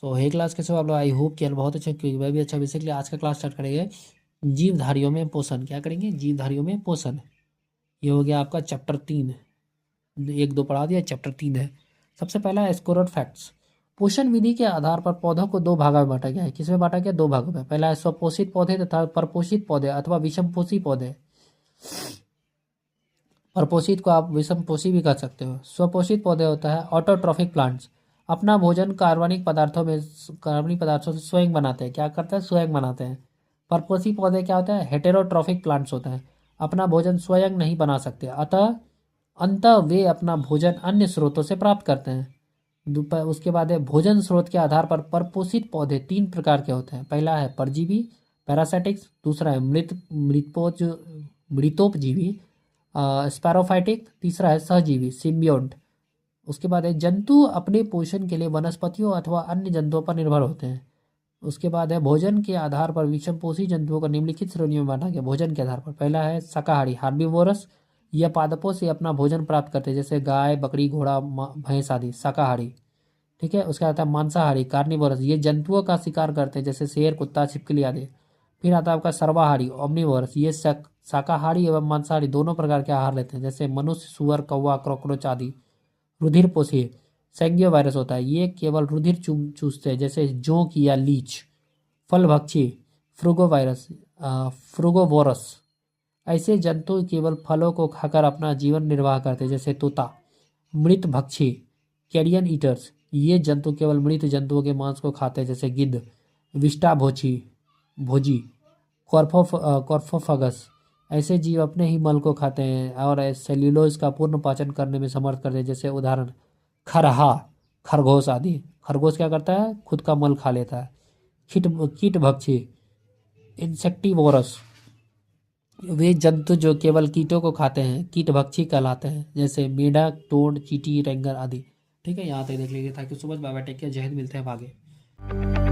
सो हे class कैसे हो आप लोग? आई होप कि बहुत अच्छा, क्योंकि मैं भी अच्छा। बेसिकली आज का क्लास स्टार्ट करेंगे जीवधारियों में पोषण। क्या करेंगे? जीवधारियों में पोषण। ये हो गया आपका चैप्टर 3। 1-2 पढ़ा दिया, चैप्टर 3 है। सबसे पहला है स्कोरर फैक्ट्स। पोषण विधि के आधार पर पौधों को 2 भागों में बांटा गया है। किसमें बांटा गया? 2 भागों में। पहला है स्वपोषित पौधे तथा परपोषित पौधे अथवा विषमपोषी पौधे। परपोषित को आप विषमपोषी भी कर सकते हो। स्वपोषित पौधे होता है ऑटोट्रॉफिक प्लांट्स, अपना भोजन कार्बनिक पदार्थों से स्वयं बनाते हैं। क्या करते हैं? स्वयं बनाते हैं। परपोषी पौधे क्या होता है? हेटेरोट्रॉफिक प्लांट्स होते हैं, अपना भोजन स्वयं नहीं बना सकते, अंतः वे अपना भोजन अन्य स्रोतों से प्राप्त करते हैं। उसके बाद है भोजन स्रोत के आधार पर परपोषित पौधे 3 प्रकार के होते हैं। पहला है परजीवी पैरासाइटिक्स, दूसरा है मृतोपजीवी स्पैरोफाइटिक, तीसरा है सहजीवी सिम्बियोट। उसके बाद है जंतु अपने पोषण के लिए वनस्पतियों अथवा अन्य जंतुओं पर निर्भर होते हैं। उसके बाद है भोजन के आधार पर विषमपोषी जंतुओं को निम्नलिखित श्रेणियों में बांटा गया। भोजन के आधार पर पहला है शाकाहारी हार्बीवोरस, यह पादपों से अपना भोजन प्राप्त करते हैं, जैसे गाय, बकरी, घोड़ा, भैंस आदि। शाकाहारी, ठीक है। उसके आता है मांसाहारी कार्निवोरस, ये जंतुओं का शिकार करते हैं, जैसे शेर, कुत्ता, छिपकली आदि। फिर आता है आपका सर्वाहारी ओमनिवोरस, ये शाकाहारी एवं मांसाहारी दोनों प्रकार के आहार लेते हैं, जैसे मनुष्य, सुअर, कौवा, कॉकरोच आदि। रुधिर पोषी सेंगियो वायरस होता है, ये केवल रुधिर चूसते हैं, जैसे जोंक या लीच। फल भक्षी फ्रूगोवोरस, ऐसे जंतु केवल फलों को खाकर अपना जीवन निर्वाह करते हैं, जैसे तोता। मृत भक्षी कैरियन ईटर्स, ये जंतु केवल मृत जंतुओं के मांस को खाते हैं, जैसे गिद्ध। विष्टा भोजी कॉर्फोफगस, ऐसे जीव अपने ही मल को खाते हैं और सेल्यूलोज का पूर्ण पाचन करने में समर्थ करते हैं, जैसे उदाहरण खरहा, खरगोश आदि। खरगोश क्या करता है? खुद का मल खा लेता है। कीट भक्षी इंसेक्टिवोरस, वे जंतु जो केवल कीटों को खाते हैं कीट भक्षी कहलाते हैं, जैसे मेढक, टोड, चींटी, रेंगन आदि। ठीक है, यहाँ तक देख लीजिए ताकि सुबह बाबा टेक के जहद मिलते हैं आगे।